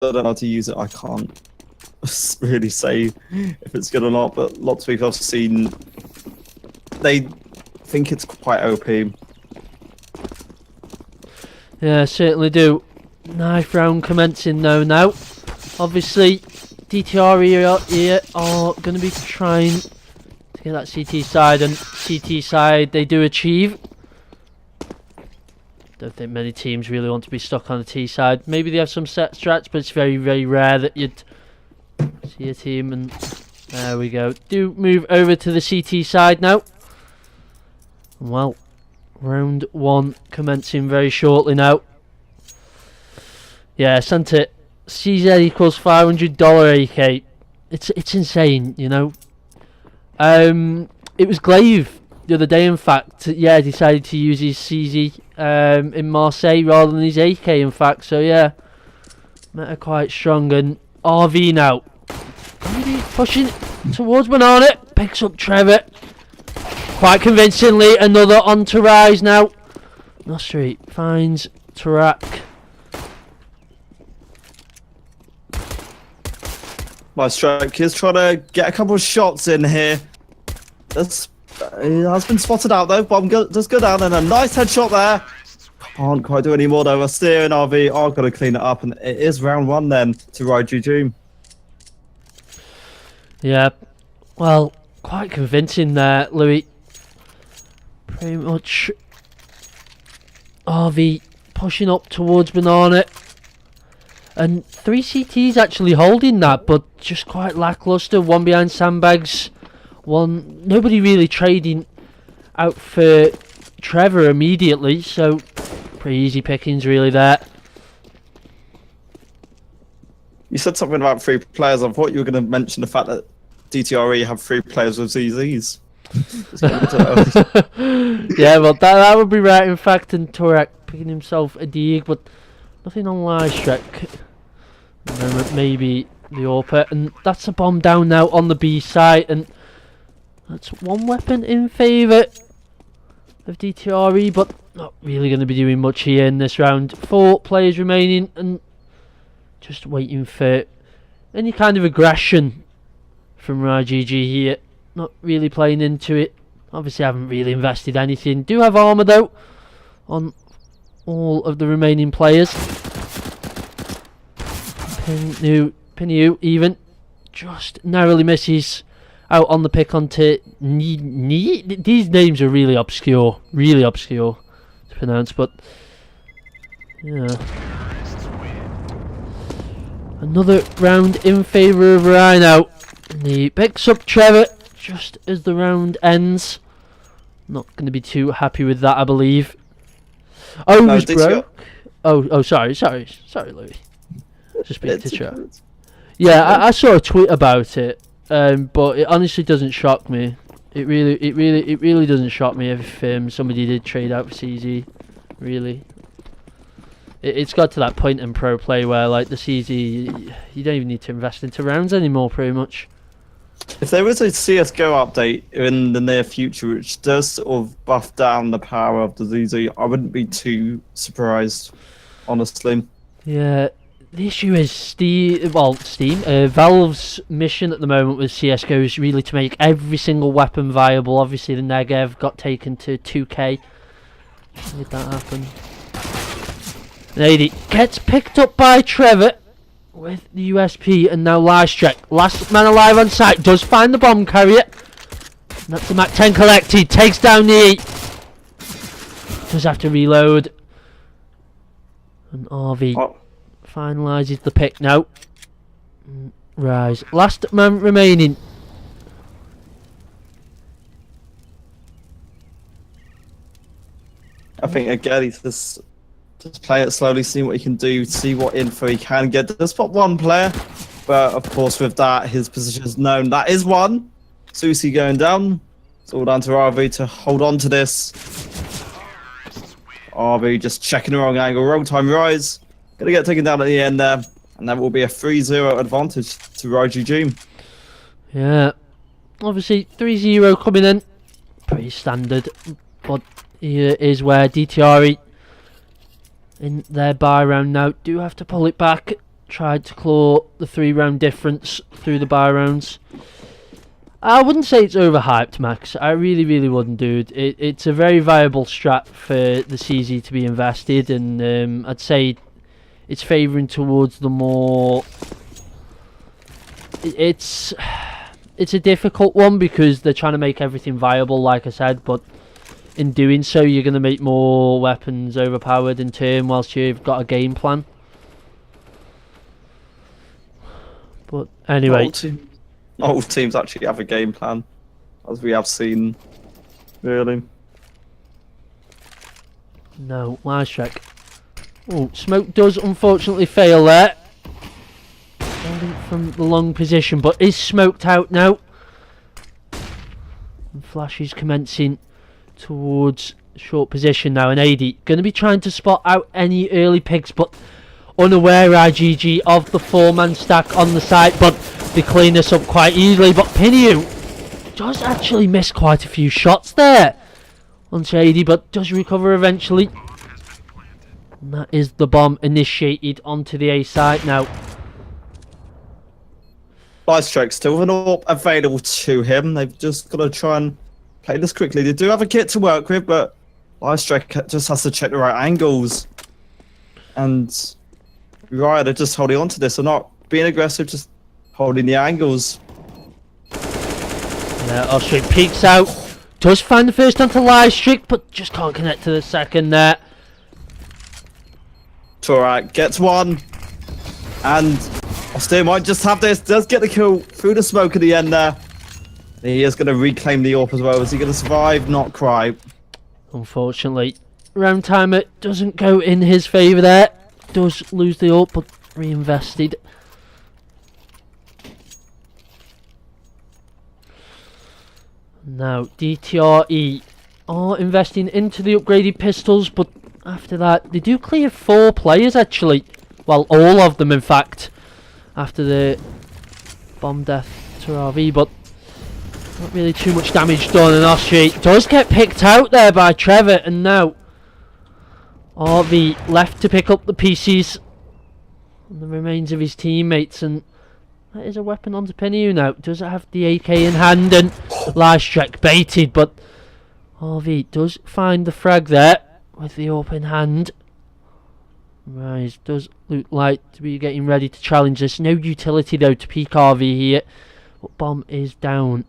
don't know how to use it. I can't really say if it's good or not, but lots of people I've seen, they think it's quite OP. Yeah, certainly do. Knife round commencing though now. Obviously, DTRE are going to be trying to get that CT side, and CT side they do achieve. Don't think many teams really want to be stuck on the T side. Maybe they have some set strats, but it's very, very rare that you'd see a team. And there we go. Do move over to the CT side now. Well, round one commencing very shortly now. Yeah, sent it. CZ equals $500 AK. It's insane, you know. It was Glaive the other day, in fact. Yeah, decided to use his CZ in Marseille rather than his AK, in fact. So yeah, meta quite strong. And RV now, really pushing towards Banana. Picks up Trevor quite convincingly. Another on to Rise now. Nostri finds Tarak. My strike is trying to get a couple of shots in here. He has been spotted out though. Bomb does go down, and a nice headshot there. Can't quite do any more though. Astir and RV are going to clean it up, and it is round one then to Raiju Doom. Yeah, well, quite convincing there, Louis. Pretty much RV pushing up towards Banana. And 3 CTs actually holding that, but just quite lackluster. One behind sandbags. One, nobody really trading out for Trevor immediately, so pretty easy pickings really there. You said something about 3 players. I thought you were going to mention the fact that DTRE have 3 players with ZZs. Yeah, well, that would be right, in fact, and Torak picking himself a dig, but nothing on live strike. Maybe the AWP, and that's a bomb down now on the B side, and that's one weapon in favour of DTRE, but not really going to be doing much here in this round. 4 players remaining, and just waiting for any kind of aggression from RGG here. Not really playing into it. Obviously, I haven't really invested anything. Do have armour though on all of the remaining players. Pinu even just narrowly misses out on the pick onto these names are really obscure to pronounce, but yeah. Another round in favour of Rhino. And he picks up Trevor just as the round ends. Not going to be too happy with that, I believe. Oh, no, it was broke. Oh, sorry, Louis. Just speak to chat. Yeah, I saw a tweet about it, but it honestly doesn't shock me. It really doesn't shock me if somebody did trade out for CZ. Really, it's got to that point in pro play where like the CZ, you don't even need to invest into rounds anymore, pretty much. If there is a CS:GO update in the near future which does sort of buff down the power of the ZZ, I wouldn't be too surprised, honestly. Yeah. The issue is Valve's mission at the moment with CSGO is really to make every single weapon viable. Obviously the Negev got taken to 2k. How did that happen? Lady gets picked up by Trevor with the USP, and now Lystrek, last man alive on site, does find the bomb carrier. And that's the Mac 10 collected, takes down the E. Does have to reload. And RV finalises the pick now. Rise. Last man remaining. I think again he's just play it slowly, see what he can do, see what info he can get. There's spot 1 player, but of course with that his position is known. That is 1. Susi going down. It's all down to RV to hold on to this. RV just checking the wrong angle, wrong time Rise. Gonna get taken down at the end there, and that will be a 3-0 advantage to Raiju Doom. Yeah, obviously 3-0 coming in, pretty standard, but here is where DTRE in their buy round now do have to pull it back. tried to claw the 3-round difference through the buy rounds. I wouldn't say it's overhyped, Max. I really wouldn't, dude. It's a very viable strat for the CZ to be invested, and I'd say it's favouring towards the more... It's a difficult one because they're trying to make everything viable, like I said, but in doing so, you're going to make more weapons overpowered in turn whilst you've got a game plan. But anyway... All teams actually have a game plan, as we have seen, really. No, last check. Oh, smoke does unfortunately fail there. Holding from the long position, but is smoked out now. And Flash is commencing towards short position now, and AD going to be trying to spot out any early picks, but unaware IGG of the 4-man stack on the site, but they clean this up quite easily. But Pinu does actually miss quite a few shots there on Shady, but does recover eventually. And that is the bomb initiated onto the A site now. Lightstrike still an AWP available to him. They've just got to try and play this quickly. They do have a kit to work with, but Lightstrike just has to check the right angles. And Riot are just holding on to this. They're not being aggressive, just holding the angles. Yeah, Lightstrike peeks out. Does find the first onto Lightstrike, but just can't connect to the second there. Torak gets one. And Austin might just have this. Does get the kill through the smoke at the end there. He is going to reclaim the AWP as well. Is he going to survive? Not quite. Unfortunately, round timer doesn't go in his favour there. Does lose the AWP, but reinvested. Now, DTRE are investing into the upgraded pistols, but after that, they do clear 4 players actually. Well, all of them in fact, after the bomb death to RV, but not really too much damage done. And Austria does get picked out there by Trevor, and now RV left to pick up the PCs and the remains of his teammates, and that is a weapon onto Pinu now. Does it have the AK in hand? And Lightstrike baited, but RV does find the frag there with the open hand. Rise does look like to be getting ready to challenge this. No utility though to peek RV here, but bomb is down.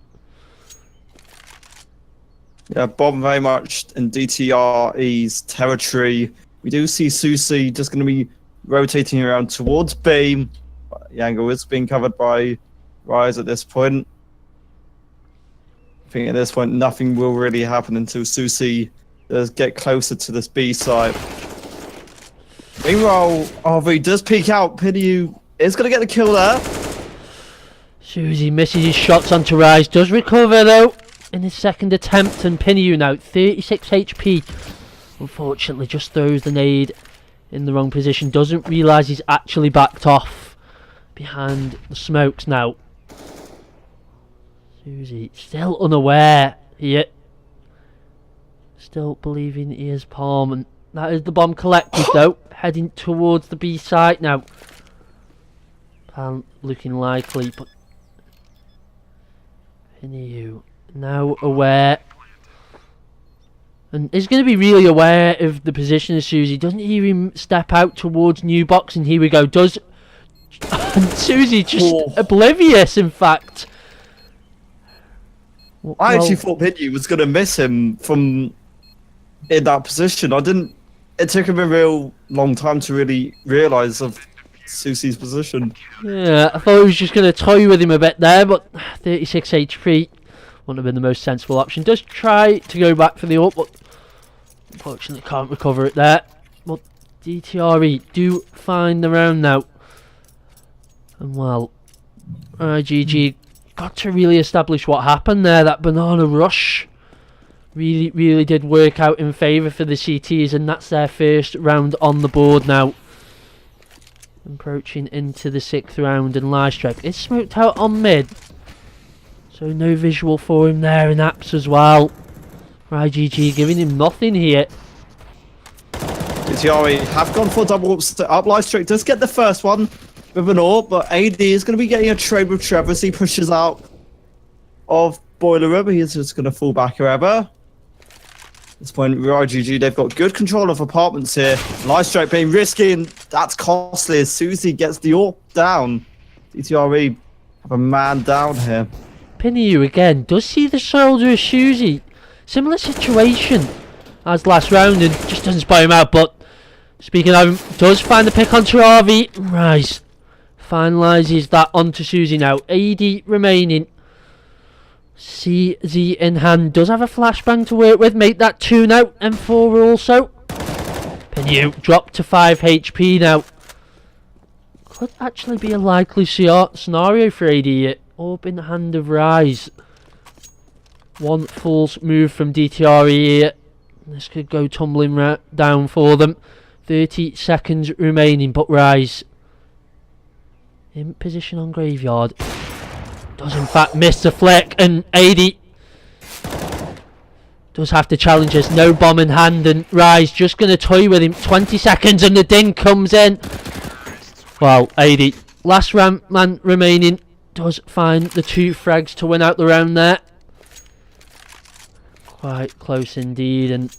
Yeah, bomb very much in DTRE's territory. We do see Susi just going to be rotating around towards B. The angle is being covered by Rise at this point. I think at this point nothing will really happen until Susi does get closer to this B side. Meanwhile, RV does peek out. Pinu is going to get the kill there. Susie misses his shots onto Rise, does recover though in his second attempt, and Pinu now 36 HP. Unfortunately, just throws the nade in the wrong position. Doesn't realise he's actually backed off behind the smokes now. Susie still unaware here. Still believing he is Palm, and that is the bomb collected though. Heading towards the B site now. Palm looking likely, but Pinu now aware. And is going to be really aware of the position of Susie. Doesn't hear him step out towards new box, and here we go. Does and Susie just oblivious, in fact. Well, I actually thought Pinu was going to miss him from in that position. I didn't. It took him a real long time to really realise of Susie's position. Yeah, I thought he was just going to toy with him a bit there, but 36 HP wouldn't have been the most sensible option. Does try to go back for the up, but unfortunately can't recover it there. But DTRE do find the round now. And well, IGG got to really establish what happened there. That banana rush really did work out in favour for the CTs, and that's their first round on the board now. Approaching into the 6th round, and Lightstrike is smoked out on mid. So no visual for him there in apps as well. IGG giving him nothing here. DTRE have gone for double up. Lightstrike does get the first one, with an AWP, but AD is going to be getting a trade with Trevor as he pushes out of Boiler Room. He's just going to fall back forever. At this point, RGG, they've got good control of apartments here. Live strike being risky, and that's costly as Susie gets the AWP down. DTRE have a man down here. Pinny again does see the shoulder of Susie. Similar situation as last round and just doesn't spot him out, but speaking of him, does find the pick onto RV. Rise finalises that onto Susie now. AD remaining. CZ in hand. Does have a flashbang to work with. Make that 2 now. M4 also. Pinny dropped to 5 HP now. Could actually be a likely scenario for AD here. Up in the hand of Rise. One false move from DTRE here. This could go tumbling right down for them. 30 seconds remaining, but Rise in position on Graveyard. Does in fact miss the flick, and AD does have to challenge us. No bomb in hand, and Rise just going to toy with him. 20 seconds, and the ding comes in. Well, AD, last man remaining, does find the 2 frags to win out the round there. Quite close indeed, and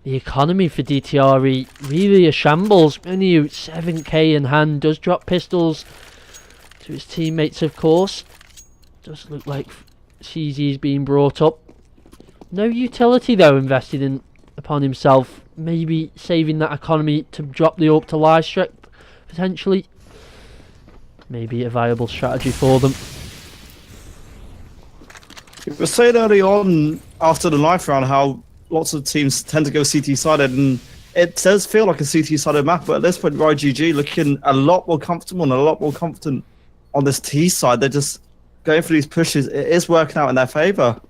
the economy for DTRE really a shambles. Only 7k in hand. Does drop pistols to his teammates, of course. Does look like CZ is being brought up. No utility though invested in upon himself. Maybe saving that economy to drop the AWP to live strike potentially. Maybe a viable strategy for them. We were saying early on after the knife round how lots of teams tend to go CT sided, and it does feel like a CT sided map, but at this point RGG looking a lot more comfortable and a lot more confident on this T side. They're just going for these pushes. It is working out in their favour.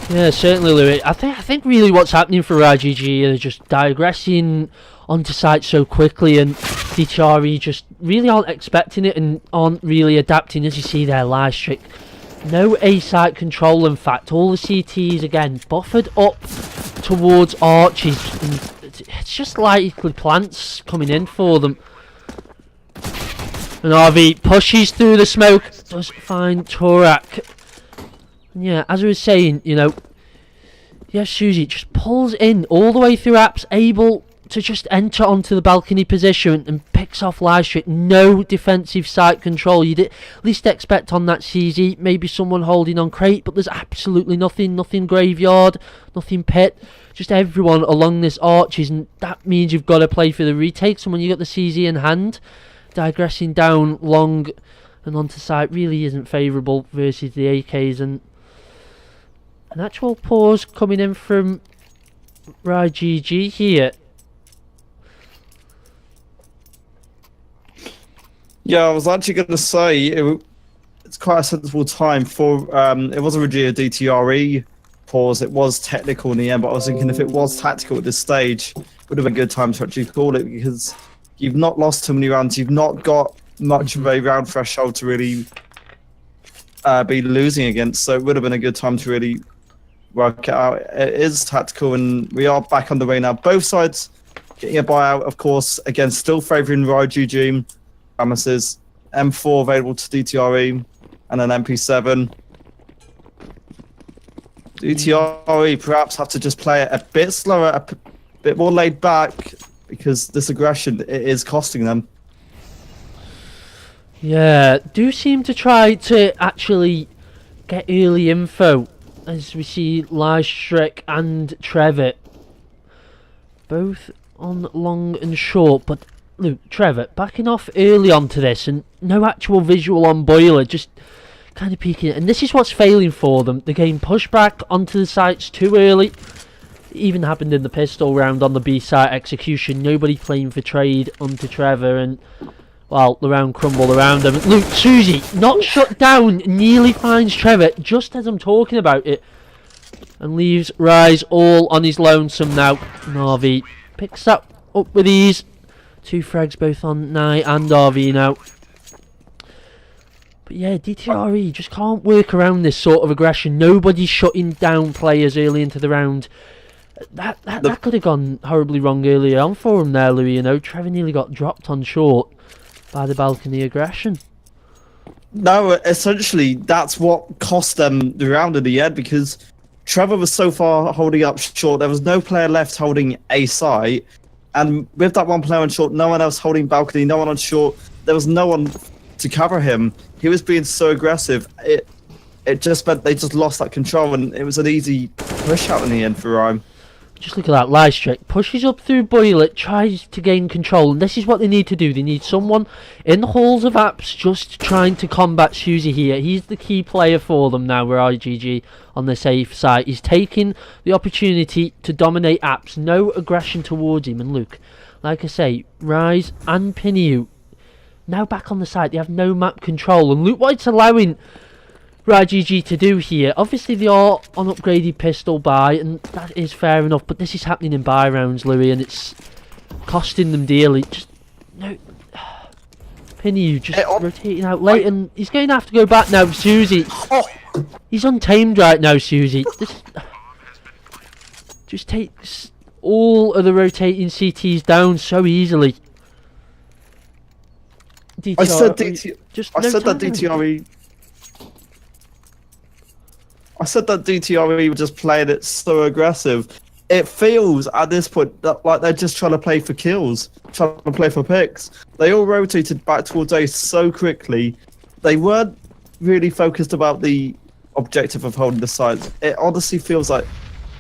Yeah, certainly, Louis. I think really what's happening for RGG is just digressing onto site so quickly, and DTRE just really aren't expecting it and aren't really adapting. As you see there, live streak. No A site control, in fact. All the CTs again buffered up towards arches. And it's just likely plants coming in for them. And RV pushes through the smoke. Does find Torak. Yeah, as I was saying, you know, yes, Susie just pulls in all the way through apps, able to just enter onto the balcony position and picks off live streak. No defensive site control. You'd at least expect on that CZ maybe someone holding on crate, but there's absolutely nothing Graveyard, nothing pit, just everyone along this arches, and that means you've got to play for the retakes. And when you got the CZ in hand, digressing down long and onto site really isn't favourable versus the AKs. And an actual pause coming in from RGG here. Yeah, I was actually going to say it's quite a sensible time for it was originally a DTRE pause. It was technical in the end, but I was thinking if it was tactical at this stage, it would have been a good time to actually call it, because you've not lost too many rounds. You've not got much of a round threshold to really be losing against, so it would have been a good time to really work it out. It is tactical, and we are back on the way now. Both sides getting a buyout, of course. Again, still favouring RGG. Promises M4 available to DTRE and an MP7. DTRE perhaps have to just play it a bit slower, a bit more laid back, because this aggression, it is costing them. Yeah, do seem to try to actually get early info, as we see Lystrick and Trevor both on long and short, but look, Trevor backing off early onto this, and no actual visual on Boiler, just kind of peeking. And this is what's failing for them. The game pushed back onto the sites too early. It even happened in the pistol round on the B site execution. Nobody playing for trade onto Trevor, and well, the round crumbled around them. Look, Susie not shut down, nearly finds Trevor just as I'm talking about it, and leaves Rise all on his lonesome now. Narvi picks that up with ease. 2 frags both on Nye and RV now. But yeah, DTRE just can't work around this sort of aggression. Nobody's shutting down players early into the round. That could have gone horribly wrong earlier on for him there, Louis. You know, Trevor nearly got dropped on short by the balcony aggression. No, essentially, that's what cost them the round in the end, because Trevor was so far holding up short, there was no player left holding A site, and with that one player on short, no one else holding balcony, no one on short, there was no one to cover him. He was being so aggressive, it just meant they just lost that control, and it was an easy push out in the end for Rhyme. Just look at that live streak. Pushes up through Boilet, tries to gain control, and this is what they need to do. They need someone in the halls of apps just trying to combat Suzy here. He's the key player for them now with IGG on the safe side. He's taking the opportunity to dominate apps. No aggression towards him. And look, like I say, Rise and Pinu now back on the side. They have no map control. And look what it's allowing IGG to do here. Obviously they are on upgraded pistol buy, and that is fair enough, but this is happening in buy rounds, Louis, and it's costing them dearly. Just no Pinu just rotating out late, and he's going to have to go back now. Suzy, he's untamed right now. Suzy just takes all of the rotating CTs down so easily. I said that DTRE were just playing it so aggressive. It feels at this point that like they're just trying to play for kills, trying to play for picks. They all rotated back towards A so quickly. They weren't really focused about the objective of holding the sides. It honestly feels like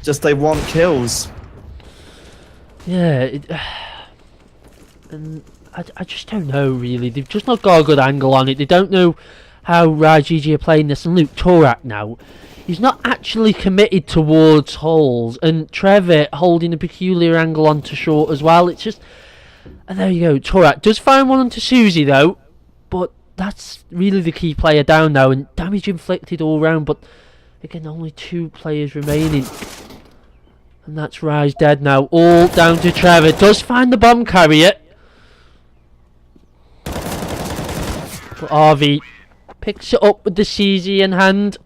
just they want kills. Yeah, and I just don't know really. They've just not got a good angle on it. They don't know how IGG are playing this. And Luke Torak now, he's not actually committed towards holes, and Trevor holding a peculiar angle onto short as well. It's just, and there you go. Torak does find one onto Suzy though, but that's really the key player down now, and damage inflicted all round. But again, only 2 players remaining, and that's Rise dead now. All down to Trevor. Does find the bomb carrier, but RV picks it up with the CZ in hand.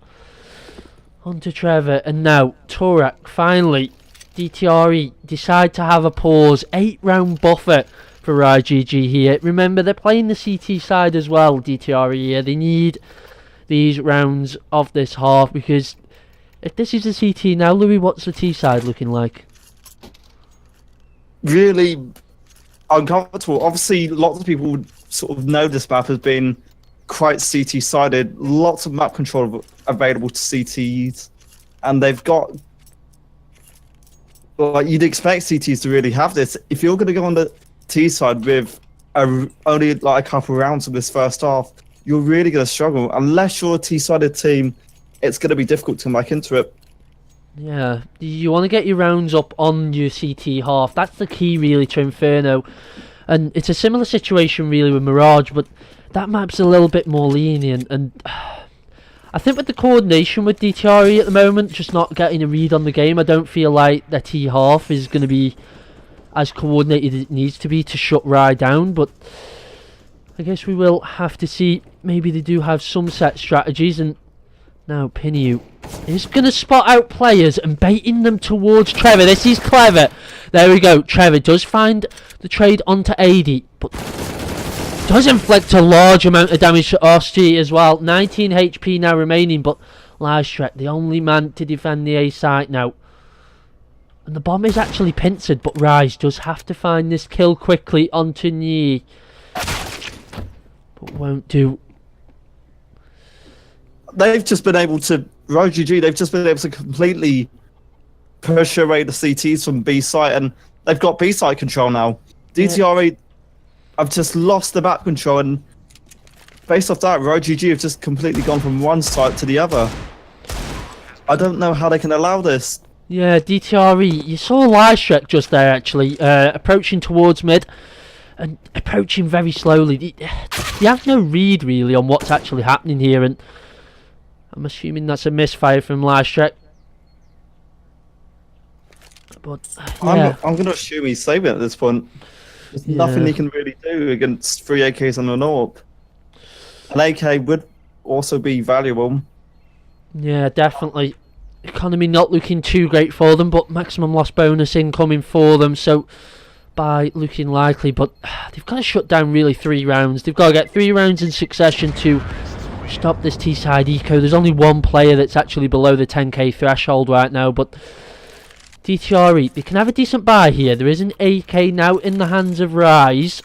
Onto Trevor, and now Torak finally. DTRE decide to have a pause. 8-round buffer for IGG here. Remember, they're playing the CT side as well, DTRE here. They need these rounds of this half, because if this is the CT now, Louis, what's the T side looking like? Really uncomfortable. Obviously, lots of people would sort of know this map has been quite CT sided. Lots of map control available to CTs, and they've got, like, you'd expect CTs to really have this. If you're going to go on the T side with only like a couple rounds of this first half, you're really going to struggle. Unless you're a T-sided team, it's going to be difficult to come back into it. Yeah, you want to get your rounds up on your CT half. That's the key really to Inferno, and it's a similar situation really with Mirage, but that map's a little bit more lenient. And I think with the coordination with DTRE at the moment, just not getting a read on the game, I don't feel like their T half is going to be as coordinated as it needs to be to shut Rye down. But I guess we will have to see. Maybe they do have some set strategies. And now Pinu is going to spot out players and baiting them towards Trevor. This is clever. There we go. Trevor does find the trade onto AD, but does inflict a large amount of damage to RSG as well. 19 HP now remaining, but Lajstrek, the only man to defend the A site now. And the bomb is actually pincered, but Rise does have to find this kill quickly onto Nyi. But won't do. They've just been able to, RoGG, they've just been able to completely push away the CTs from B site, and they've got B site control now. DTRE have just lost the back control, and based off that, RoGG have just completely gone from one site to the other. I don't know how they can allow this. Yeah, DTRE, you saw Lajstrek just there actually, approaching towards mid, and approaching very slowly. You have no read really on what's actually happening here, and I'm assuming that's a misfire from Lajstrek. But yeah. I'm going to assume he's saving at this point. There's nothing he can really do against 3 AKs and an AWP. An AK would also be valuable. Yeah, definitely. Economy not looking too great for them, but maximum loss bonus incoming for them, so buy looking likely, but they've got to shut down really 3 rounds. They've got to get 3 rounds in succession to stop this T-side eco. There's only one player that's actually below the 10k threshold right now, but DTRE, they can have a decent buy here. There is an AK now in the hands of Rise,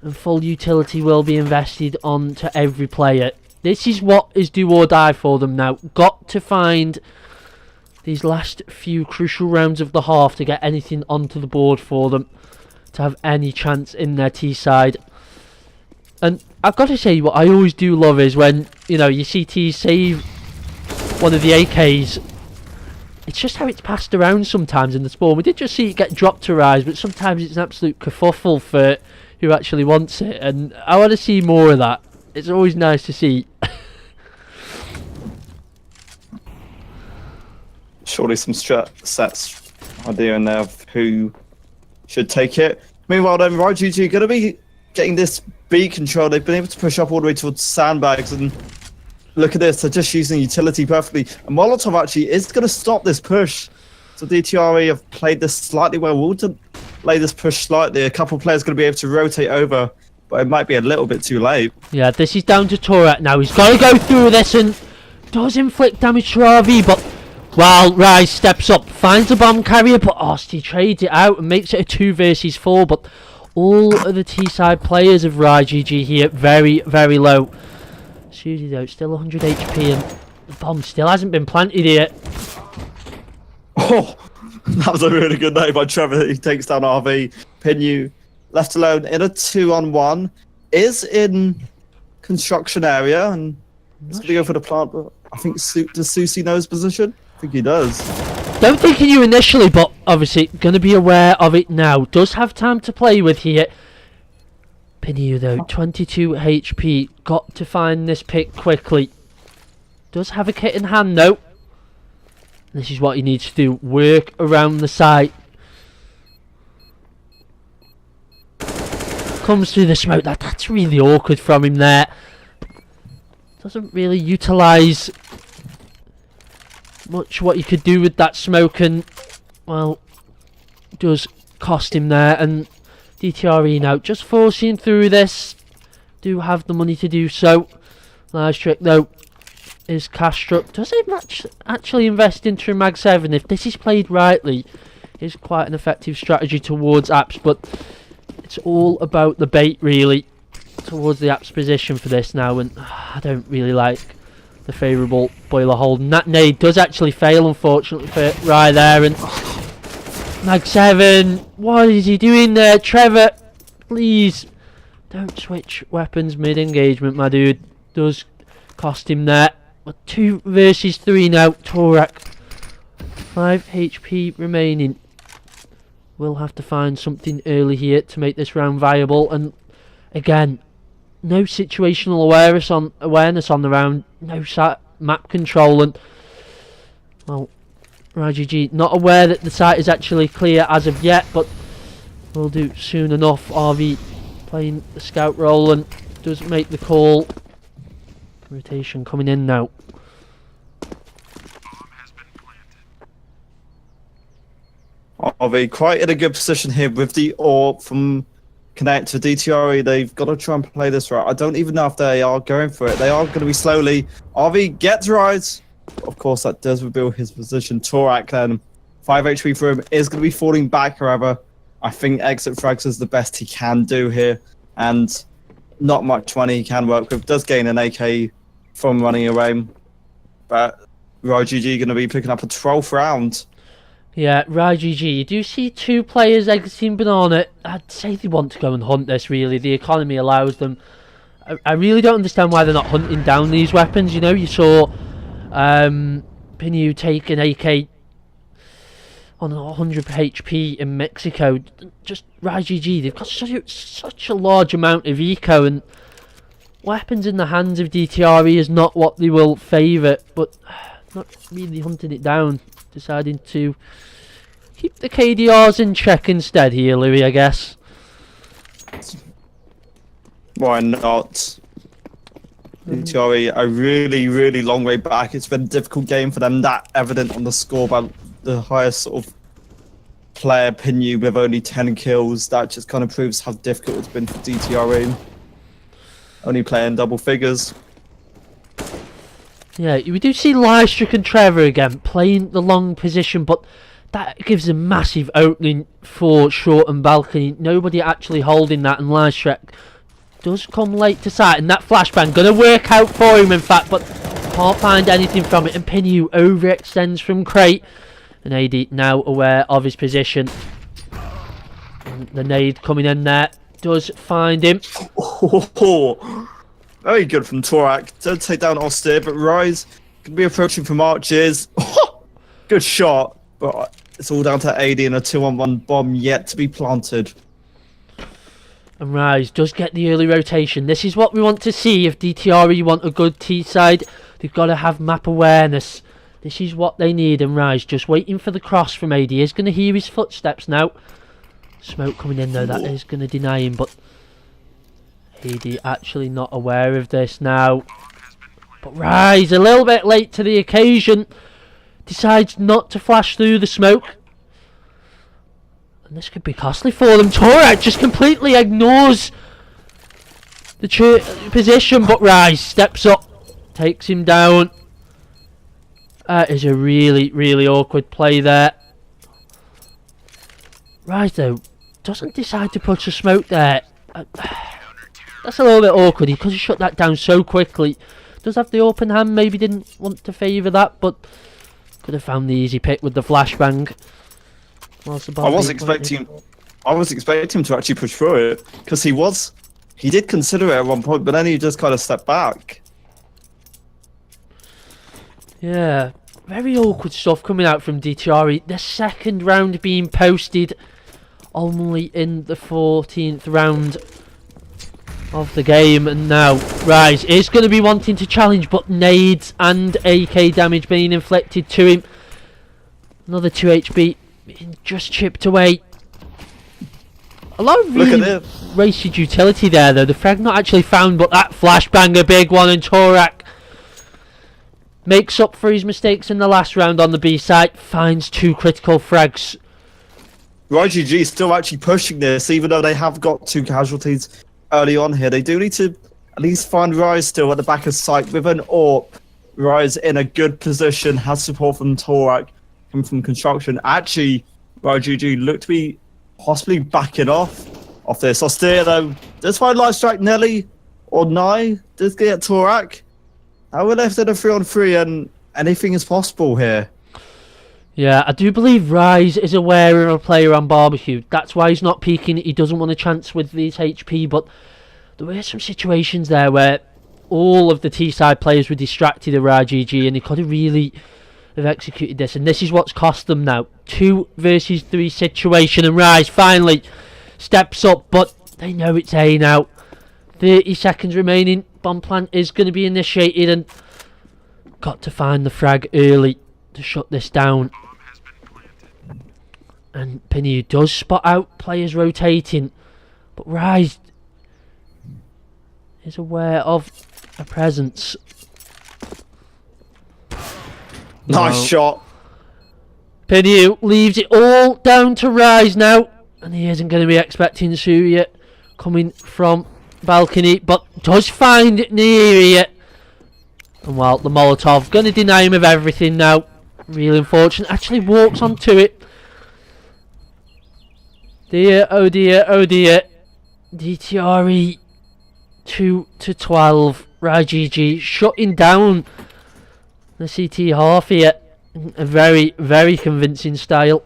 and full utility will be invested onto every player. This is what is do or die for them now. Got to find these last few crucial rounds of the half to get anything onto the board for them, to have any chance in their T-side. And I've got to say, what I always do love is when, you know, you see T save one of the AKs. It's just how it's passed around sometimes in the spawn. We did just see it get dropped to Rise, but sometimes it's an absolute kerfuffle for who actually wants it, and I want to see more of that. It's always nice to see. Surely some sets idea in there of who should take it. Meanwhile, then, RGG going to be getting this B control. They've been able to push up all the way towards sandbags, and look at this. They're just using utility perfectly. And Molotov actually is going to stop this push. So DTRE have played this slightly well. We'll delay this push slightly. A couple of players going to be able to rotate over, but it might be a little bit too late. Yeah, this is down to Torak now. He's got to go through this and does inflict damage to RV, but while Rise steps up, finds a bomb carrier, but Osti trades it out and makes it a 2 versus 4. But all of the T-side players of RGG here very, very low. Suzy though, still 100 HP, and the bomb still hasn't been planted yet. Oh, that was a really good name by Trevor. He takes down RV. Pinu, left alone in a 2-on-1, is in construction area, and he's going to go for the plant, but I think does Susie know his position? I think he does. Don't think he knew initially, but obviously going to be aware of it now. Does have time to play with here. Pinu though, 22 HP. Got to find this pick quickly. Does have a kit in hand though. This is what he needs to do. Work around the site. Comes through the smoke. That's really awkward from him there. Doesn't really utilise much what you could do with that smoke, and well, does cost him there. And DTRE now just forcing through this. Do have the money to do so. Nice trick though is Castruck. Does he actually invest into Mag 7? If this is played rightly, is quite an effective strategy towards Apps, but it's all about the bait really towards the Apps position for this now, and I don't really like the favourable boiler hold. And that nade does actually fail, unfortunately, for right there. And Mag 7, what is he doing there? Trevor, please don't switch weapons mid-engagement, my dude. Does cost him there. But 2 versus 3 now. Torak, 5 HP remaining. We'll have to find something early here to make this round viable. And again, no situational awareness on the round. No map control, and well, RGG not aware that the site is actually clear as of yet, but we'll do soon enough. RV playing the scout role and does make the call. Rotation coming in now. RV quite in a good position here with the AWP from Connect to DTRE. They've got to try and play this right. I don't even know if they are going for it. They are going to be slowly. RV gets Rise. Of course, that does reveal his position. Torak then, 5 HP for him, is going to be falling back. However, I think exit frags is the best he can do here, and not much money he can work with. Does gain an AK from running away, but RGG going to be picking up a 12th round. Yeah, RGG, you do see 2 players exiting Banana. I'd say they want to go and hunt this, really. The economy allows them. I really don't understand why they're not hunting down these weapons. You know, you saw Pinu take an AK on 100 HP in Mexico. Just RGG, they've got such a large amount of eco, and weapons in the hands of DTRE is not what they will favour, but not really hunting it down. Deciding to keep the KDRs in check instead here, Louis, I guess. Why not? DTRE a really, really long way back. It's been a difficult game for them. That evident on the score by the highest sort of player, Pinu, with only 10 kills. That just kind of proves how difficult it's been for DTRE. Only playing double figures. Yeah, we do see Lystrick and Trevor again playing the long position, but that gives a massive opening for short and balcony. Nobody actually holding that, and Lystrick does come late to sight, and that flashbang gonna work out for him, in fact, but can't find anything from it, and Pinu overextends from crate, and AD now aware of his position. And the nade coming in there does find him. Oh, very good from Torak. Don't take down Austin, but Rise could be approaching from arches. Good shot, but it's all down to AD and a 2-on-1 bomb yet to be planted. And Rise does get the early rotation. This is what we want to see if DTRE want a good T-side. They've got to have map awareness. This is what they need, and Rise just waiting for the cross from AD. He's going to hear his footsteps now. Smoke coming in though, that is going to deny him, but AD actually not aware of this now. But Rise, a little bit late to the occasion, decides not to flash through the smoke. And this could be costly for them. Torak just completely ignores the position, but Rise steps up, takes him down. That is a really, really awkward play there. Rise though doesn't decide to push the smoke there. That's a little bit awkward. He could have shut that down so quickly. Does have the open hand, maybe didn't want to favour that, but could have found the easy pick with the flashbang. I was expecting him to actually push through it, because he did consider it at one point, but then he just kind of stepped back. Yeah, very awkward stuff coming out from DTRE. The second round being posted only in the 14th round of the game, and now Rise is going to be wanting to challenge, but nades and AK damage being inflicted to him. Another 2 HP being just chipped away. A lot of really wasted utility there though. The frag not actually found, but that flashbang a big one, and Torak makes up for his mistakes in the last round on the B side, finds 2 critical frags. YGG still actually pushing this, even though they have got 2 casualties early on here. They do need to at least find Rise still at the back of sight with an AWP. Rise in a good position, has support from Torak, coming from construction. Actually, YGG look to be possibly backing off this. Austere though does find Life Strike Nelly or Nye, does get Torak. Now we're left in a 3-on-3 and anything is possible here. Yeah, I do believe Rise is aware of a player on barbecue. That's why he's not peeking. He doesn't want a chance with these HP, but there were some situations there where all of the T-side players were distracted of RGG, and they could have really have executed this, and this is what's cost them now. 2 versus 3 situation, and Rise finally steps up, but they know it's A now. 30 seconds remaining. Bomb plant is going to be initiated, and got to find the frag early to shut this down. And Pinu does spot out players rotating, but Rise is aware of a presence. Nice shot. Pinu leaves it all down to Rise now, and he isn't going to be expecting Surya coming from balcony, but does find it near it. And well, the Molotov going to deny him of everything now. Really unfortunate. Actually walks onto it. Dear, oh dear, oh dear. DTRE 2-12. RGG shutting down the CT half here. A very, very convincing style.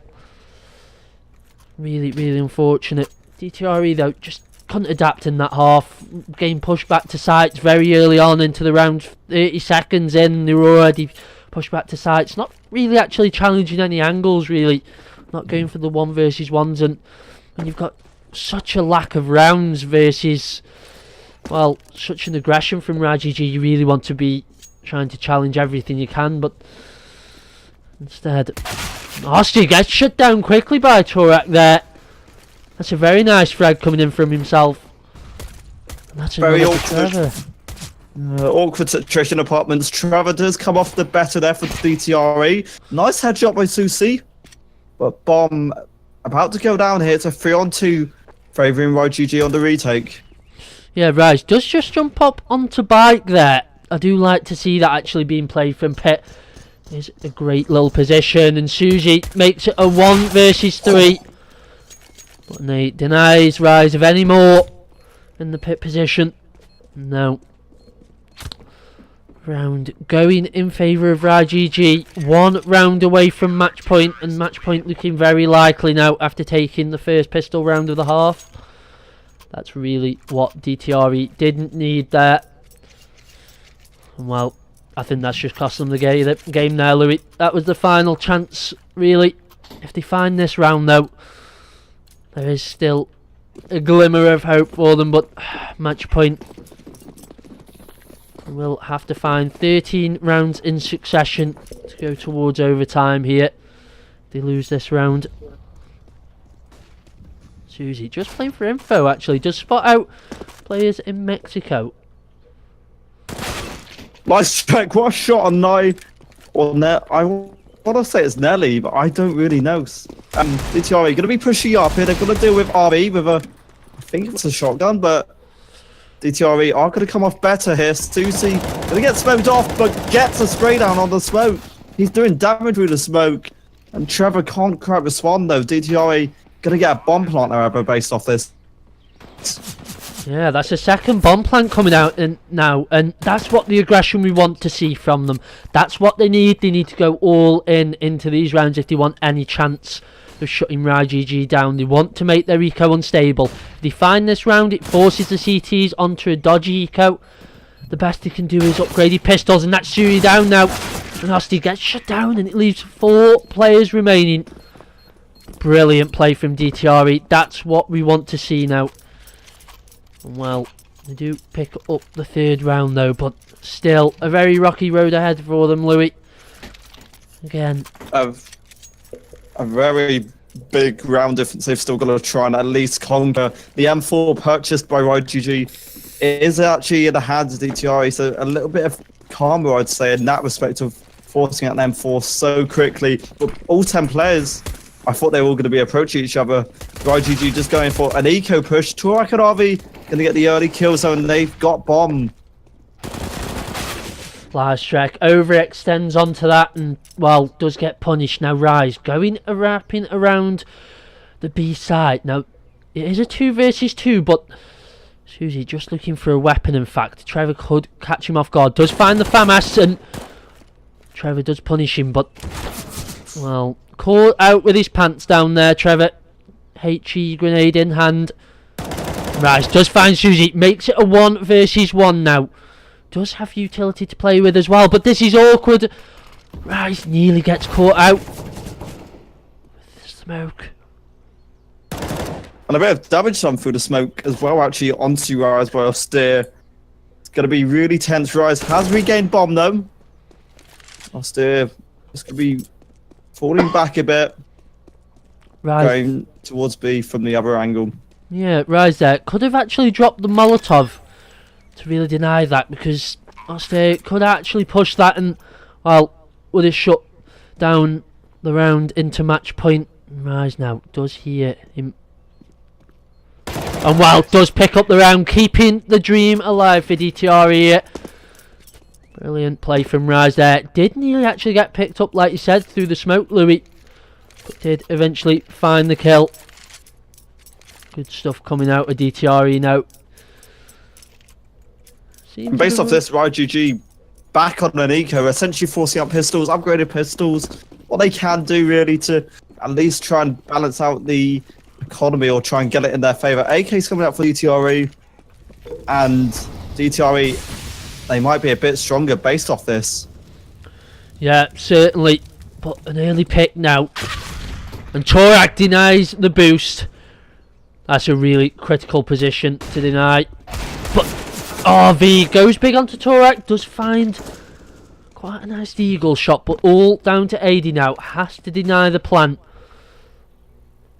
Really, really unfortunate. DTRE though just couldn't adapt in that half. Game pushed back to sites very early on into the round. 30 seconds in, they were already pushed back to sites. Not really actually challenging any angles, really. Not going for the 1 versus 1s, and when you've got such a lack of rounds versus, well, such an aggression from RGG, you really want to be trying to challenge everything you can, but instead, Austin gets shut down quickly by Torak there. That's a very nice frag coming in from himself. And that's very awkward. Awkward situation apartments. Trevor does come off the better there for the DTRE. Nice headshot by Susi, but bomb about to go down here. It's a 3-on-2 favouring YGG on the retake. Yeah, Rise does just jump up onto bike there. I do like to see that actually being played from Pit. Is a great little position, and Susie makes it a 1 versus 3. But Nate denies Rise of any more in the Pit position. No. Round going in favour of YGG. 1 round away from match point, and match point looking very likely now after taking the first pistol round of the half. That's really what DTRE didn't need there. Well, I think that's just cost them the game there, Louis. That was the final chance, really. If they find this round, though, there is still a glimmer of hope for them, but match point will have to find 13 rounds in succession to go towards overtime here. They lose this round. Susie just playing for info, actually. Does spot out players in Mexico. Nice check. What a shot on Nye. Or I want to say it's Nelly, but I don't really know. DTRE going to be pushing up here. They're going to deal with RB with a, I think it's a shotgun, but DTRE are going to come off better here. Susie going to get smoked off, but gets a spray down on the smoke. He's doing damage with the smoke. And Trevor can't quite respond, though. DTRE going to get a bomb plant, however, based off this. Yeah, that's a second bomb plant coming out now, and that's what the aggression we want to see from them. That's what they need. They need to go all into these rounds if they want any chance of shutting YGG down. They want to make their eco unstable. If they find this round, it forces the CTs onto a dodgy eco. The best they can do is upgraded pistols, and that's Suri down now. And Hosty gets shut down, and it leaves 4 players remaining. Brilliant play from DTRE. That's what we want to see now. Well, they do pick up the 3rd round though, but still a very rocky road ahead for them, Louis. Again, A very big round difference. They've still got to try and at least conquer. The M4 purchased by YGG is actually in the hands of DTRE, so a little bit of karma, I'd say, in that respect of forcing out an M4 so quickly. But all 10 players, I thought they were all going to be approaching each other. YGG just going for an eco push. Turak and RV going to get the early kill zone, and they've got bomb. Last track overextends onto that, and well, does get punished. Now Rise going wrapping around the B side. Now it is a 2 versus 2, but Susie just looking for a weapon. In fact, Trevor could catch him off guard. Does find the FAMAS, and Trevor does punish him, but well, caught out with his pants down there. Trevor, HE grenade in hand. Rise does find Susie, makes it a 1 versus 1 now. Does have utility to play with as well, but this is awkward. Rise nearly gets caught out with the smoke. And a bit of damage done through the smoke as well, actually, onto Rise by Austere. It's going to be really tense. Rise has regained bomb, though. Austere is going to be falling back a bit. Rise Going towards B from the other angle. Yeah, Rise there. Could have actually dropped the Molotov to really deny that, because Austere could actually push that and, well, would have shut down the round into match point. Rise now does hear him. And, well, does pick up the round, keeping the dream alive for DTRE here. Brilliant play from Rise there. Did nearly actually get picked up, like you said, through the smoke, Louis. But did eventually find the kill. Good stuff coming out of DTRE now. And based off this, YGG back on an eco, essentially forcing out pistols, upgraded pistols. What they can do really to at least try and balance out the economy or try and get it in their favour. AK's coming out for DTRE, and DTRE, they might be a bit stronger based off this. Yeah, certainly. But an early pick now. And Torak denies the boost. That's a really critical position to deny. But RV goes big onto Torak. Does find quite a nice eagle shot. But all down to AD now. Has to deny the plant.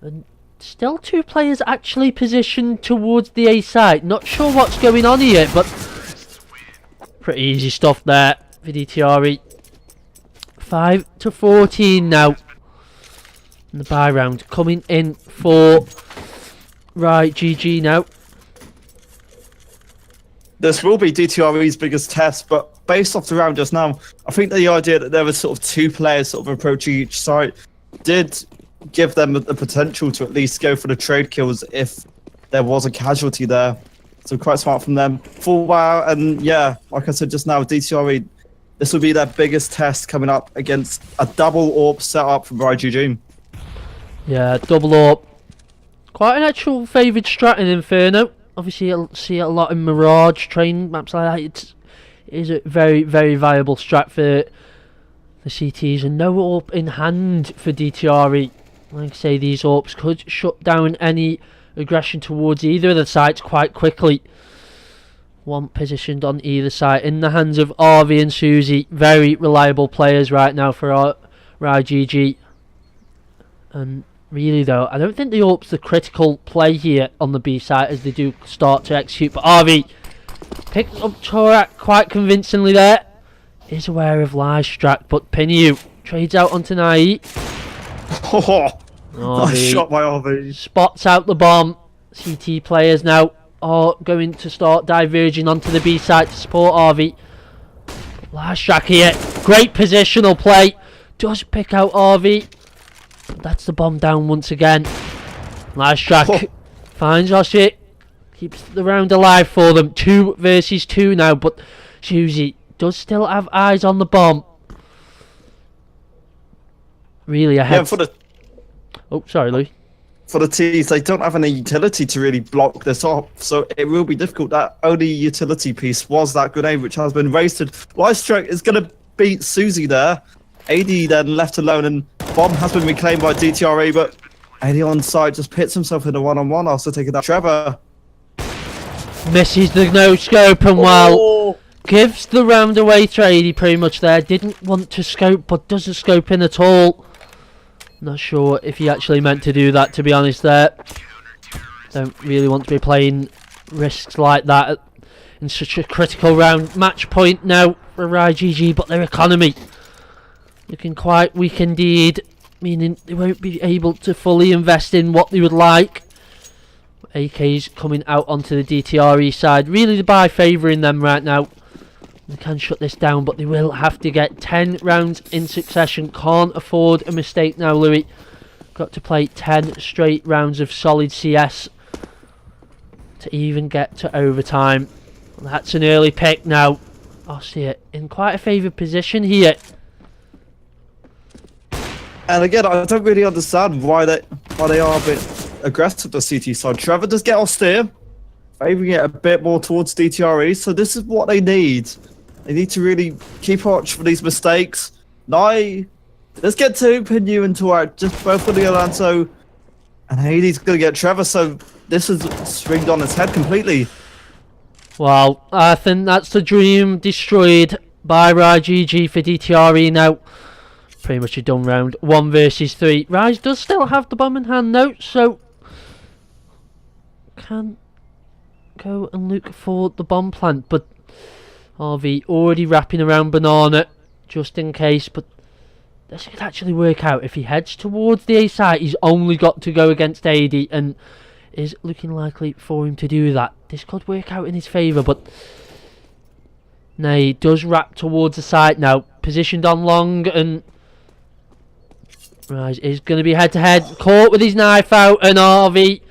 And still 2 players actually positioned towards the A side. Not sure what's going on here. But pretty easy stuff there for DTRE. 5-14 now. in the buy round. Coming in for GG now. This will be DTRE's biggest test, but based off the round just now, I think the idea that there were sort of 2 players sort of approaching each site did give them the potential to at least go for the trade kills if there was a casualty there. So quite smart from them. Full wow, and yeah, like I said just now, DTRE, this will be their biggest test coming up against a double AWP setup from RGG. Yeah, double AWP. Quite an actual favoured strat in Inferno. Obviously, you'll see it a lot in Mirage training maps like that. It is a very, very viable strat for the CTs, and no AWP in hand for DTRE. Like I say, these AWPs could shut down any aggression towards either of the sites quite quickly. One positioned on either side in the hands of RV and Susie. Very reliable players right now for RGG. And really though, I don't think the AWP's the critical play here on the B side as they do start to execute. But RV picks up Torak quite convincingly there. Is aware of Lai's strat, but Pinu trades out onto Nai. Nice shot by RV. Spots out the bomb. CT players now are going to start diverging onto the B side to support RV. Lai's strat here. Great positional play. Does pick out RV. That's the bomb down once again. Nice track. Finds Oshie. Keeps the round alive for them. 2 versus 2 now, but Susie does still have eyes on the bomb. Really ahead. Yeah, for the oh, sorry, Louis. For the T's, they don't have any utility to really block this off, so it will be difficult. That only utility piece was that grenade, which has been wasted. Lifestroke is going to beat Susie there. AD then left alone, and bomb has been reclaimed by DTRE, but AD on side just pits himself in a one-on-one after taking that. Trevor Misses the no-scope, and well, gives the round away to AD pretty much there. Didn't want to scope, but doesn't scope in at all. Not sure if he actually meant to do that, to be honest there. Don't really want to be playing risks like that in such a critical round. Match point now for RGG, but their economy looking quite weak indeed, meaning they won't be able to fully invest in what they would like. AK's coming out onto the DTRE side, really the buy favouring them right now. They can shut this down, but they will have to get 10 rounds in succession. Can't afford a mistake now, Louis. Got to play 10 straight rounds of solid CS to even get to overtime. That's an early pick now. I'll see it in quite a favoured position here. and again, I don't really understand why they are a bit aggressive the CT side. Trevor does get austere, favouring it a bit more towards DTRE. So this is what they need. They need to really keep watch for these mistakes. Nai, let's get to Pinu and Torak, just both with the Alonso. And Hades going to get Trevor, so this is swinged on its head completely. Well, I think that's the dream destroyed by RGG for DTRE now. Pretty much a done round. 1 versus 3. Rise does still have the bomb in hand though, so can go and look for the bomb plant, but RV already wrapping around Banana just in case. But this could actually work out if he heads towards the A side. He's only got to go against AD and is looking likely for him to do that. This could work out in his favour, but no, he does wrap towards the side now, positioned on long, and Rise is going to be head to head, caught with his knife out, and RV